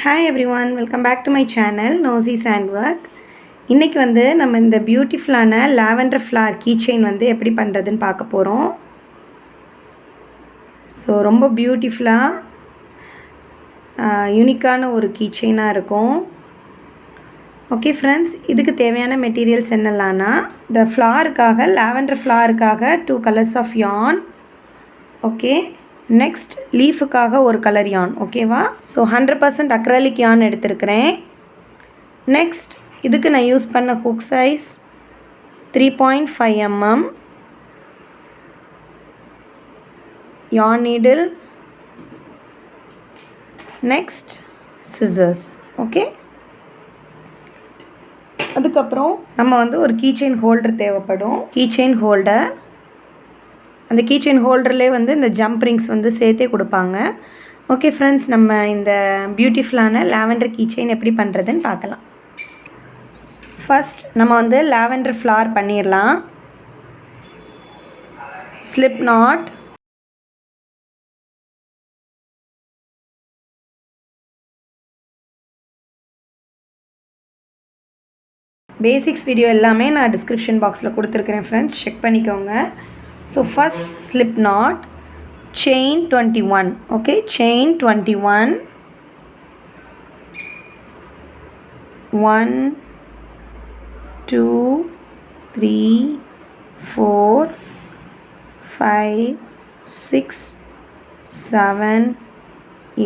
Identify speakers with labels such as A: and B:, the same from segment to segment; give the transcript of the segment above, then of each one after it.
A: Hi everyone, welcome back to my channel Nosy Sandwork. இன்னைக்கு வந்து நம்ம இந்த பியூட்டிஃபுல்லான லாவெண்டர் ஃப்ளவர் கீ செயின் வந்து எப்படி பண்ணுறதுன்னு பார்க்க போகிறோம். ஸோ ரொம்ப பியூட்டிஃபுல்லாக யூனிக்கான ஒரு கீ செயினாக இருக்கும். ஓகே ஃப்ரெண்ட்ஸ், இதுக்கு தேவையான மெட்டீரியல்ஸ் என்னெல்லாம்னா இந்த ஃப்ளவருக்காக லாவெண்டர் ஃப்ளவருக்காக 2 colours of yarn. Okay, next லீஃபுக்காக ஒரு கலர் யான். ஓகேவா? ஸோ 100% அக்ரலிக் யான் எடுத்துருக்கிறேன். நெக்ஸ்ட் இதுக்கு நான் யூஸ் பண்ண ஹுக் சைஸ் 3.5 mm, யான் நீடில், நெக்ஸ்ட் சிசர்ஸ். ஓகே, அதுக்கப்புறம் நம்ம வந்து ஒரு கீ செயின் ஹோல்டர் தேவைப்படும். கீ செயின் ஹோல்டர், அந்த கீ செயின் ஹோல்டர்லேயே வந்து இந்த ஜம்ப் ரிங்ஸ் வந்து சேர்த்தே கொடுப்பாங்க. ஓகே ஃப்ரெண்ட்ஸ், நம்ம இந்த பியூட்டிஃபுல்லான லாவெண்டர் கீ செயின் எப்படி பண்ணுறதுன்னு பார்க்கலாம். ஃபஸ்ட் நம்ம வந்து லாவெண்டர் ஃப்ளவர் பண்ணிடலாம். ஸ்லிப் நாட், பேசிக்ஸ் வீடியோ எல்லாமே நான் டிஸ்கிரிப்ஷன் பாக்ஸில் கொடுத்துருக்குறேன் ஃப்ரெண்ட்ஸ், செக் பண்ணிக்கோங்க. So first slip knot, chain 21. Okay, chain 21, 1 2 3 4 5 6 7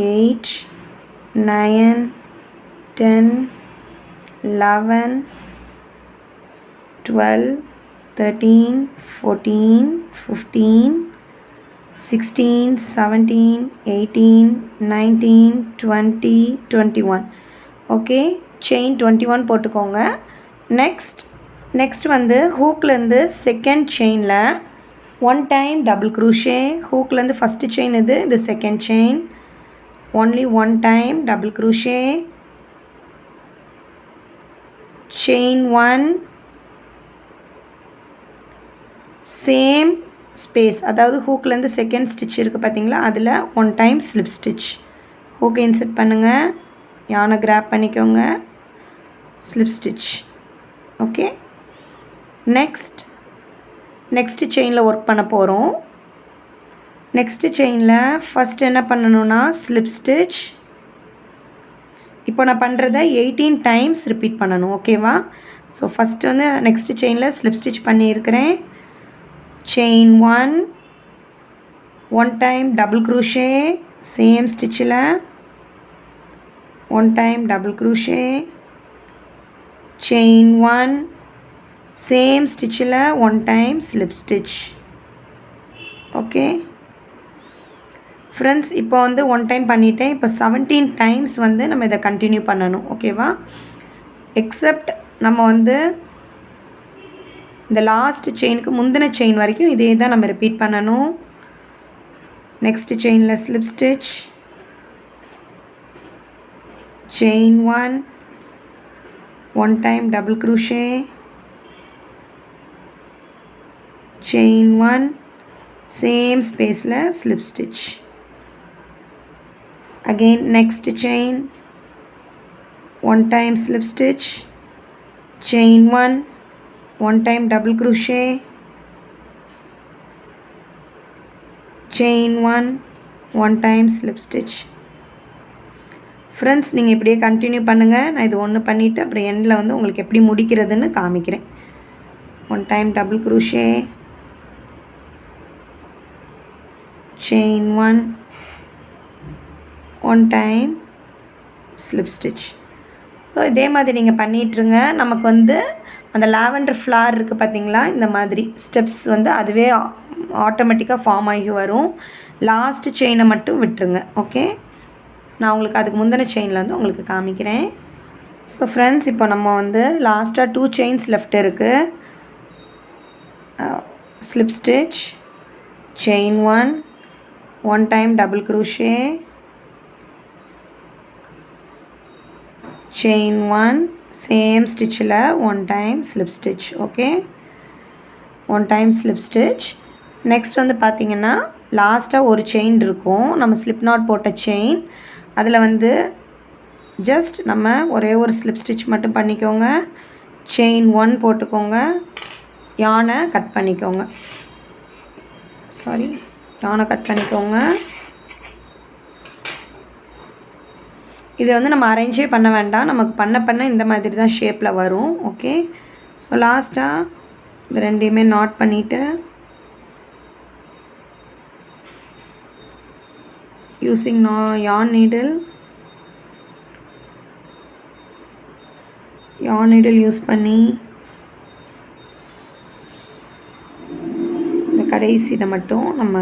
A: 8 9 10 11 12 13 14 15 16 17 18 19 20 21. Okay, chain 21 போட்டுக்கோங்க. நெக்ஸ்ட் வந்து ஹூக்லேருந்து செகண்ட் செயினில் 1 டைம் டபுள் க்ரூஷே. ஹூக்லேருந்து ஃபஸ்ட்டு செயின் இது second chain, only 1 time double crochet, chain 1, same space, அதாவது ஹூக்லேருந்து செகண்ட் ஸ்டிச் இருக்குது பார்த்தீங்களா, அதில் 1 டைம் ஸ்லிப் ஸ்டிச். ஹூக்கை இன்செர்ட் பண்ணுங்கள், யானை கிராப் பண்ணிக்கோங்க, ஸ்லிப் ஸ்டிச். ஓகே, நெக்ஸ்ட்டு செயினில் ஒர்க் பண்ண போகிறோம். நெக்ஸ்ட்டு செயினில் ஃபஸ்ட் என்ன பண்ணணுன்னா ஸ்லிப் ஸ்டிச். இப்போ நான் பண்ணுறத 18 டைம்ஸ் ரிப்பீட் பண்ணணும். ஓகேவா? ஸோ ஃபஸ்ட்டு வந்து நெக்ஸ்ட்டு செயினில் ஸ்லிப் ஸ்டிச் பண்ணியிருக்கிறேன். chain 1, 1 time double crochet, same stitchல 1 time double crochet, chain 1, same stitchல 1 time slip stitch. Okay friends, இப்போ வந்து 1 டைம் பண்ணிட்டேன். இப்போ 17 டைம்ஸ் வந்து நம்ம இதை கண்டினியூ பண்ணணும். ஓகேவா? எக்ஸப்ட் நம்ம வந்து இந்த லாஸ்ட் செயினுக்கு முந்தின செயின் வரைக்கும் இதே தான் நம்ம ரிப்பீட் பண்ணணும். நெக்ஸ்ட்டு செயினில் slip stitch, chain 1, 1 time double crochet, chain 1, same ஸ்பேஸில் slip stitch. Again next chain, 1 time slip stitch, chain 1, 1 time double crochet, chain 1, 1 time slip stitch. Friends, நீங்கள் இப்படியே கண்டினியூ பண்ணுங்கள். நான் இது ஒன்று பண்ணிவிட்டு அப்புறம் எண்டில் வந்து உங்களுக்கு எப்படி முடிக்கிறதுன்னு காமிக்கிறேன். 1 time double crochet, chain 1, 1 time slip stitch. So இதே மாதிரி நீங்கள் பண்ணிகிட்ருங்க. நமக்கு வந்து அந்த லாவெண்டர் ஃப்ளவர் இருக்குது பார்த்தீங்களா, இந்த மாதிரி ஸ்டெப்ஸ் வந்து அதுவே ஆட்டோமேட்டிக்காக ஃபார்ம் ஆகி வரும். லாஸ்ட்டு செயினை மட்டும் விட்டுருங்க. ஓகே, நான் உங்களுக்கு அதுக்கு முந்தின செயினில் வந்து உங்களுக்கு காமிக்கிறேன். ஸோ ஃப்ரெண்ட்ஸ், இப்போ நம்ம வந்து லாஸ்ட்டாக 2 செயின்ஸ் லெஃப்ட் இருக்குது. Slip stitch, chain 1, 1 time double crochet, chain 1, same ஸ்டிச்சில் 1 time slip stitch. Okay, 1 time slip stitch. Next வந்து பார்த்திங்கன்னா லாஸ்ட்டாக ஒரு செயின் இருக்கும், நம்ம ஸ்லிப் நாட் போட்ட செயின். அதில் வந்து ஜஸ்ட் நம்ம ஒரே ஒரு ஸ்லிப் ஸ்டிச் மட்டும் பண்ணிக்கோங்க. செயின் 1 போட்டுக்கோங்க. யானை கட் பண்ணிக்கோங்க. யானை கட் பண்ணிக்கோங்க. இதை வந்து நம்ம அரேஞ்சே பண்ண வேண்டாம். நமக்கு பண்ண இந்த மாதிரி தான் ஷேப்பில் வரும். ஓகே, ஸோ லாஸ்ட்டாக இந்த ரெண்டையுமே நாட் பண்ணிவிட்டு யூஸிங் yarn needle யூஸ் பண்ணி இந்த கடைசி இதை மட்டும் நம்ம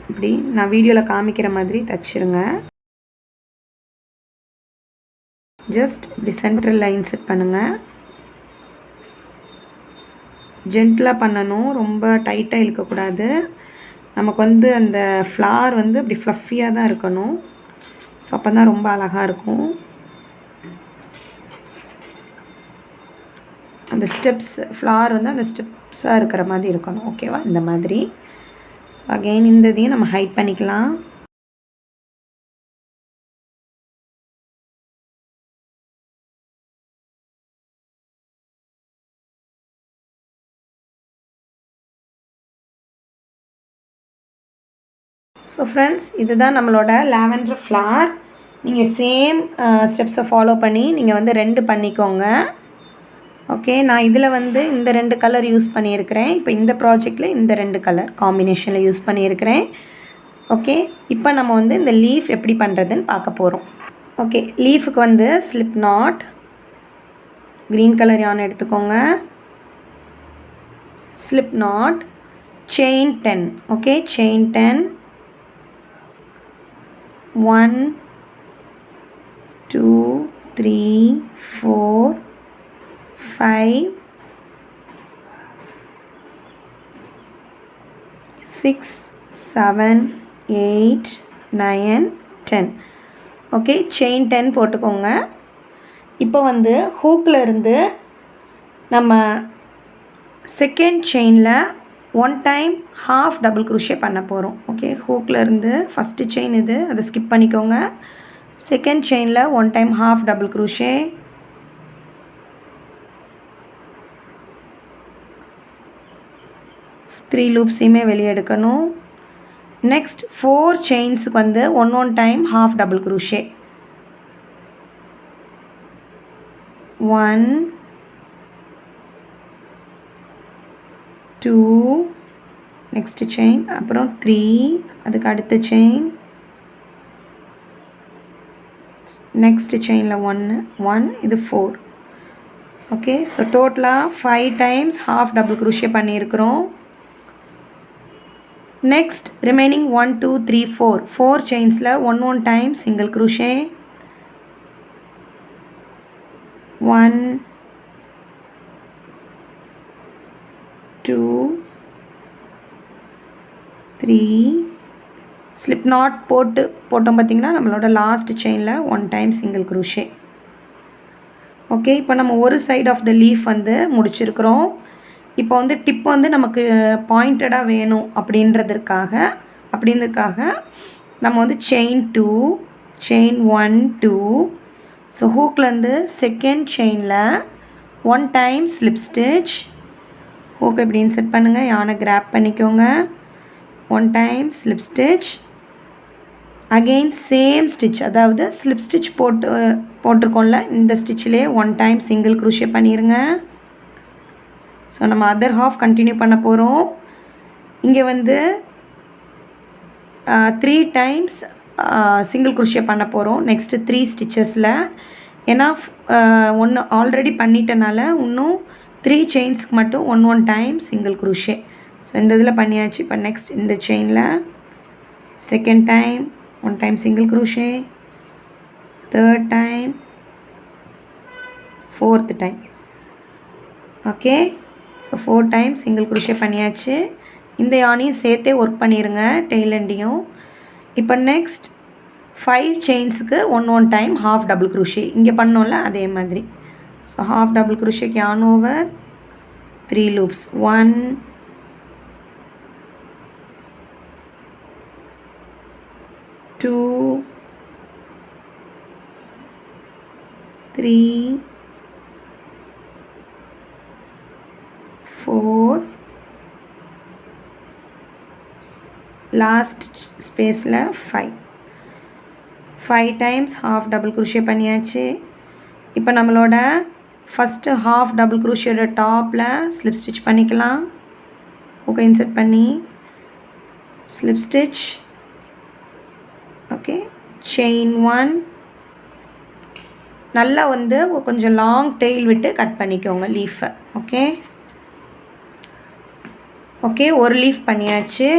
A: இப்படி நான் வீடியோவில் காமிக்கிற மாதிரி தச்சிருங்க. ஜஸ்ட் இப்படி சென்ட்ரல் லைன் செட் பண்ணுங்கள். ஜென்டிலாக பண்ணணும், ரொம்ப டைட்டாக இழுக்கக்கூடாது. நமக்கு வந்து அந்த ஃப்ளார் வந்து இப்படி ஃப்ளஃபியாக தான் இருக்கணும். ஸோ அப்போ தான் ரொம்ப அழகாக இருக்கும். அந்த ஸ்டெப்ஸ் ஃப்ளார் வந்து அந்த ஸ்டெப்ஸாக இருக்கிற மாதிரி இருக்கணும். ஓகேவா, இந்த மாதிரி. ஸோ அகெயின் இந்த இதையும் நம்ம ஹைட் பண்ணிக்கலாம். ஸோ ஃப்ரெண்ட்ஸ், இதுதான் நம்மளோட லாவெண்டர் ஃப்ளார். நீங்கள் சேம் ஸ்டெப்ஸை ஃபாலோ பண்ணி நீங்கள் வந்து 2 பண்ணிக்கோங்க. ஓகே, நான் இதில் வந்து இந்த 2 கலர் யூஸ் பண்ணியிருக்கிறேன். இப்போ இந்த ப்ராஜெக்டில் இந்த 2 கலர் காம்பினேஷனில் யூஸ் பண்ணியிருக்கிறேன். ஓகே, இப்போ நம்ம வந்து இந்த லீஃப் எப்படி பண்ணுறதுன்னு பார்க்க போகிறோம். ஓகே, லீஃபுக்கு வந்து ஸ்லிப் நாட் க்ரீன் கலர் யான் எடுத்துக்கோங்க. Slip not chain 10. Okay, chain 10 1 2 3 4 5 6 7 8 9 10. Okay, chain 10 போட்டுக்கோங்க. இப்போ வந்து ஹூக்கில் இருந்து நம்ம செகண்ட் செயினில் 1 டைம் half டபுள் க்ரூஷே பண்ண போகிறோம். ஓகே, ஹூக்கில் இருந்து ஃபஸ்ட்டு செயின் இது, அதை ஸ்கிப் பண்ணிக்கோங்க. செகண்ட் செயினில் 1 டைம் half டபுள் க்ரூஷே, 3 லூப்ஸையுமே வெளியே எடுக்கணும். நெக்ஸ்ட் 4 செயின்ஸுக்கு வந்து 1 time half double crochet, 1 2 next chain, அப்புறம் 3, அதுக்கு அடுத்த செயின், நெக்ஸ்ட்டு செயினில் 1 இது 4. ஓகே, ஸோ டோட்டலாக 5 டைம்ஸ் half டபுள் க்ரூஷே பண்ணியிருக்கிறோம். Next remaining 1 2 3 4 செயின்ஸில் 1 time single crochet, 1 2 3 slip not போட்டோம் பார்த்திங்கன்னா நம்மளோட லாஸ்ட் செயினில் 1 டைம் சிங்கிள் க்ரூஷே. ஓகே, இப்போ நம்ம ஒரு சைட் ஆஃப் த லீஃப் வந்து முடிச்சிருக்கிறோம். இப்போ வந்து டிப் வந்து நமக்கு பாயிண்டடாக வேணும் அப்படின்றதுக்காக நம்ம வந்து செயின் 2 செயின் 1 2. ஸோ ஹூக்லேருந்து செகண்ட் செயினில் 1 டைம் ஸ்லிப் ஸ்டிச், ஹூக் இப்படி இன்செர்ட் பண்ணுங்கள், யானை கிராப் பண்ணிக்கோங்க, 1 time slip stitch, again same stitch, அதாவது ஸ்லிப் ஸ்டிச் போட்டிருக்கோம்ல இந்த ஸ்டிச்சிலே 1 டைம் சிங்கிள் க்ரூஷே பண்ணிடுங்க. ஸோ நம்ம அதர் ஹாஃப் கண்டினியூ பண்ண போகிறோம். இங்கே வந்து 3 டைம்ஸ் சிங்கிள் க்ரூஷே பண்ண போகிறோம் நெக்ஸ்ட்டு 3 ஸ்டிச்சஸில். ஏன்னா 1 ஆல்ரெடி பண்ணிட்டனால இன்னும் 3 செயின்ஸ்க்கு மட்டும் 1 டைம் சிங்கிள் க்ரூஷே. ஸோ இந்த இதில் பண்ணியாச்சு. இப்போ நெக்ஸ்ட் இந்த செயினில் second time 1 time single crochet, third time, fourth time. Okay, so 4 time single crochet பண்ணியாச்சு. இந்த யானையும் சேர்த்தே ஒர்க் பண்ணிடுங்க டெய்ல் எண்டையும். இப்போ நெக்ஸ்ட் 5 செயின்ஸுக்கு 1 டைம் half டபுள் க்ரூஷே இங்கே பண்ணோம்ல அதே மாதிரி. ஸோ half டபுள் க்ரூஷேக்கு yarn ஓவர், 3 லூப்ஸ், 1 2 3 4 லாஸ்ட் ஸ்பேஸில் 5 டைம்ஸ் half double crochet பண்ணியாச்சு. இப்போ நம்மளோட ஃபஸ்ட்டு half double crochet டாப்பில் ஸ்லிப் ஸ்டிச் பண்ணிக்கலாம். ஹூக்கை இன்சர்ட் பண்ணி slip stitch. Okay, chain 1. நல்லா வந்து கொஞ்சம் லாங் டெயில் விட்டு கட் பண்ணிக்கோங்க லீஃபை. ஓகே, ஒரு லீஃப் பண்ணியாச்சு.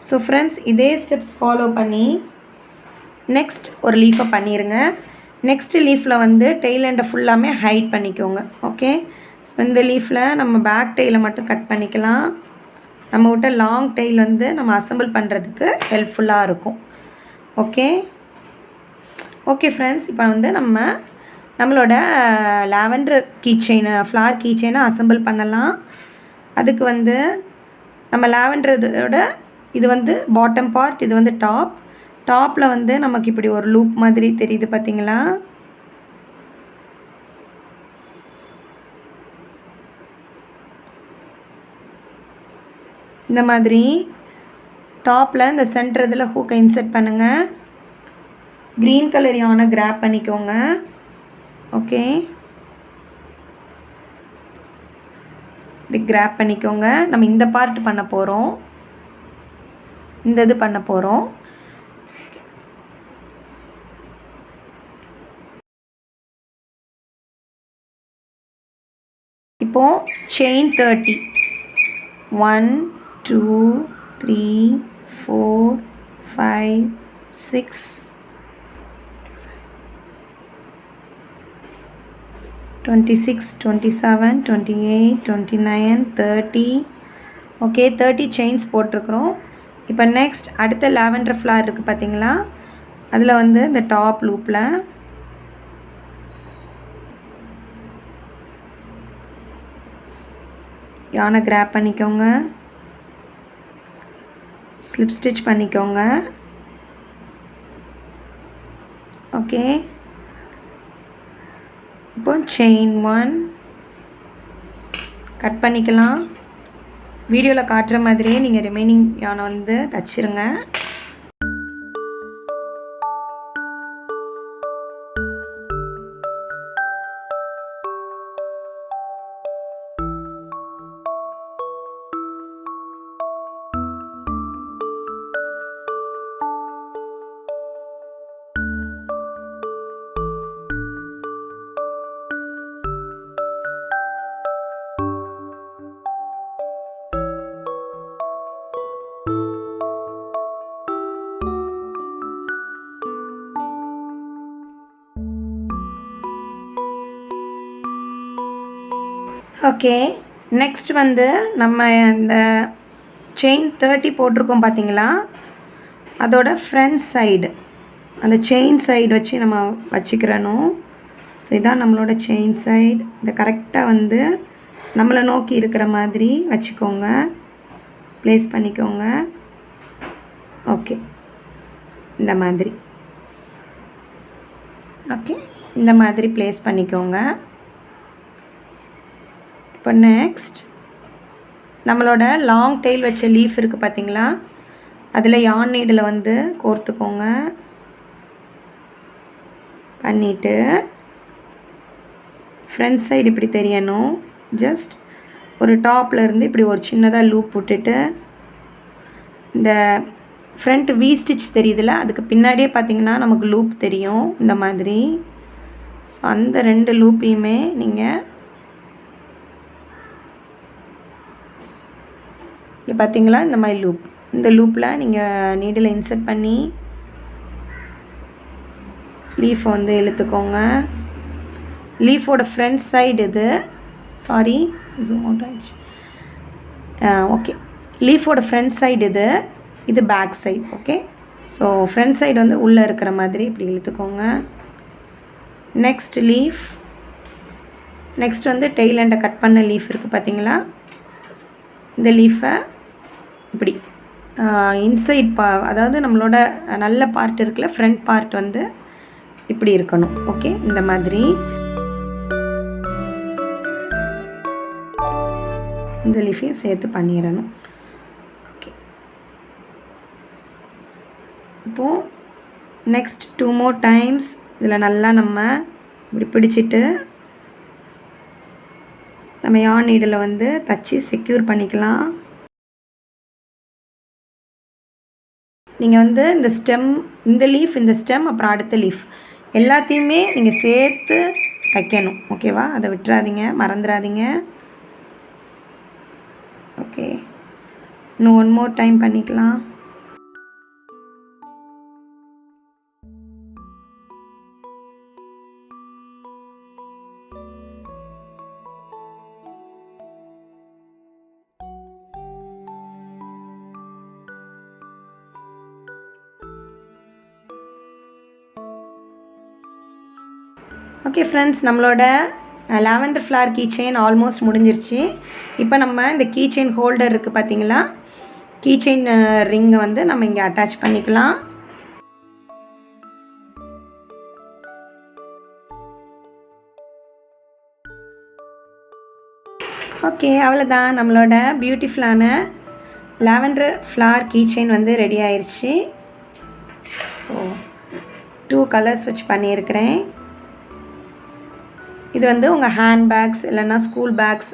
A: ஸோ ஃப்ரெண்ட்ஸ், இதே ஸ்டெப்ஸ் ஃபாலோ பண்ணி நெக்ஸ்ட் ஒரு லீஃபை பண்ணிடுங்க. நெக்ஸ்ட் லீஃபில் வந்து டெய்ல் எண்டை ஃபுல்லாமே ஹைட் பண்ணிக்கோங்க. ஓகே, ஸோ இந்த லீஃபில் நம்ம பேக் டெயிலை மட்டும் கட் பண்ணிக்கலாம். நம்ம விட்ட லாங் டெயில் வந்து நம்ம அசம்பிள் பண்ணுறதுக்கு ஹெல்ப்ஃபுல்லாக இருக்கும். ஓகே ஃப்ரெண்ட்ஸ், இப்போ வந்து நம்மளோட லாவெண்டர் கீ செயினை, ஃப்ளார் கீ செயினை அசம்பிள் பண்ணலாம். அதுக்கு வந்து நம்ம லாவெண்டரோட இது வந்து பாட்டம் பார்ட், இது வந்து டாப்பில் வந்து நமக்கு இப்படி ஒரு லூப் மாதிரி தெரியுது பார்த்தீங்களா? இந்த மாதிரி டாப்பில் இந்த சென்டர் இதில் ஹூக்கை இன்சர்ட் பண்ணுங்கள். க்ரீன் கலர் யானை கிராப் பண்ணிக்கோங்க. ஓகே, இப்படி கிராப் பண்ணிக்கோங்க. நம்ம இந்த பார்ட் பண்ண போகிறோம், இந்த இது பண்ண போகிறோம். இப்போது செயின் 30 1 2 3 4 5 6 26 27 28 29 30. ஓகே, 30 செயின்ஸ் போட்டிருக்கிறோம். இப்போ நெக்ஸ்ட் அடுத்த லாவெண்டர் ஃப்ளார் இருக்குது பார்த்தீங்களா? அதில் வந்து இந்த டாப் லூப்பில் யானை கிராப் பண்ணிக்கோங்க, ஸ்லிப் ஸ்டிச் பண்ணிக்கோங்க. ஓகே, இப்போ செயின் 1 கட் பண்ணிக்கலாம். வீடியோவில் காட்டுற மாதிரியே நீங்கள் ரிமைனிங் யானை வந்து தச்சிருங்க. ஓகே, நெக்ஸ்ட் வந்து நம்ம இந்த செயின் 30 போட்டிருக்கோம் பார்த்தீங்களா? அதோட ஃப்ரண்ட் சைடு, அந்த செயின் சைடு வச்சு நம்ம வச்சுக்கிறணும். ஸோ இதான் நம்மளோட செயின் சைடு. இதை கரெக்டாக வந்து நம்மளை நோக்கி இருக்கிற மாதிரி வச்சுக்கோங்க, ப்ளேஸ் பண்ணிக்கோங்க. ஓகே, இந்த மாதிரி. ஓகே, இந்த மாதிரி ப்ளேஸ் பண்ணிக்கோங்க. இப்போ நெக்ஸ்ட் நம்மளோட லாங் டெயில் வச்ச லீஃப் இருக்குது பார்த்தீங்களா? அதில் யான் நீடில் வந்து கோர்த்துக்கோங்க. பண்ணிவிட்டு ஃப்ரண்ட் சைடு இப்படி தெரியணும். ஜஸ்ட் ஒரு டாப்பில் இருந்து இப்படி ஒரு சின்னதாக லூப் விட்டுட்டு இந்த ஃப்ரண்ட் வி ஸ்டிச் தெரியுதுல, அதுக்கு பின்னாடியே பார்த்திங்கன்னா நமக்கு லூப் தெரியும் இந்த மாதிரி. ஸோ அந்த 2 லூப்பையுமே நீங்கள் இங்கே பார்த்தீங்களா, இந்த மாதிரி லூப், இந்த லூப்பில் நீங்கள் நீடில் இன்சர்ட் பண்ணி லீஃபை வந்து இழுத்துக்கோங்க. லீஃபோட ஃப்ரண்ட் சைடு இது, சாரி ஜூம் அவுட் ஆகிடுச்சு. ஓகே, லீஃபோட ஃப்ரண்ட் சைடு இது back side. Okay, so front side வந்து உள்ளே இருக்கிற மாதிரி இப்படி இழுத்துக்கோங்க. நெக்ஸ்ட் லீஃப், நெக்ஸ்ட் வந்து டெய்ல் எண்டை கட் பண்ண லீஃப் இருக்குது பார்த்தீங்களா? இந்த லீஃபை இப்படி இன்சைட் அதாவது நம்மளோட நல்ல பார்ட் இருக்குல்ல, ஃப்ரண்ட் பார்ட் வந்து இப்படி இருக்கணும். ஓகே, இந்த மாதிரி இந்த லீஃபையும் சேர்த்து பண்ணிடணும். ஓகே, இப்போது நெக்ஸ்ட் 2 more டைம்ஸ் இதில் நல்லா நம்ம இப்படி பிடிச்சிட்டு நம்ம yarn நீடில் வந்து தச்சு செக்யூர் பண்ணிக்கலாம். நீங்கள் வந்து இந்த ஸ்டெம், இந்த லீஃப், இந்த ஸ்டெம், அப்புறம் அடுத்த லீஃப் எல்லாத்தையுமே நீங்கள் சேர்த்து தைக்கணும். ஓகேவா, அதை விட்டுறாதீங்க, மறந்துடாதீங்க. ஓகே, இன்னும் 1 more டைம் பண்ணிக்கலாம். ஓகே ஃப்ரெண்ட்ஸ், நம்மளோட lavender flower key chain almost முடிஞ்சிருச்சு. இப்போ நம்ம இந்த கீ செயின் ஹோல்டர் இருக்குது பார்த்தீங்களா, கீ செயின் ரிங்கை வந்து நம்ம இங்கே அட்டாச் பண்ணிக்கலாம். ஓகே, அவ்வளோதான், நம்மளோட பியூட்டிஃபுல்லான லாவெண்டர் ஃப்ளவர் கீ செயின் வந்து ரெடி ஆயிடுச்சு. ஸோ 2 கலர்ஸ் வச்சு பண்ணியிருக்கிறேன். இது வந்து உங்கள் ஹேண்ட் பேக்ஸ் இல்லைன்னா ஸ்கூல் பேக்ஸ்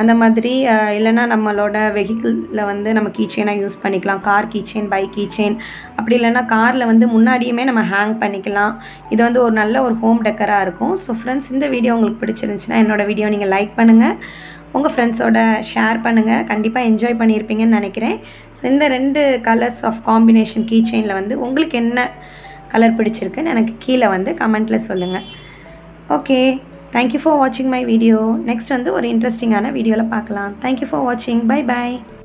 A: அந்த மாதிரி, இல்லைன்னா நம்மளோட வெஹிக்கிளில் வந்து நம்ம கீ செயினாக யூஸ் பண்ணிக்கலாம். Car key chain, bike key chain, அப்படி இல்லைன்னா காரில் வந்து முன்னாடியுமே நம்ம ஹேங் பண்ணிக்கலாம். இது வந்து ஒரு நல்ல ஒரு ஹோம் டெக்கராக இருக்கும். ஸோ ஃப்ரெண்ட்ஸ், இந்த வீடியோ உங்களுக்கு பிடிச்சிருந்துச்சுன்னா என்னோடய வீடியோ நீங்கள் லைக் பண்ணுங்கள், உங்கள் ஃப்ரெண்ட்ஸோட ஷேர் பண்ணுங்கள். கண்டிப்பாக என்ஜாய் பண்ணியிருப்பீங்கன்னு நினைக்கிறேன். ஸோ இந்த 2 கலர்ஸ் ஆஃப் காம்பினேஷன் கீ செயினில் வந்து உங்களுக்கு என்ன கலர் பிடிச்சிருக்குன்னு எனக்கு கீழே வந்து கமெண்ட்டில் சொல்லுங்கள். Okay, thank you for watching my video. Next வந்து ஒரு இன்ட்ரெஸ்டிங்கான வீடியோவில் பார்க்கலாம். Thank you for watching. Bye bye.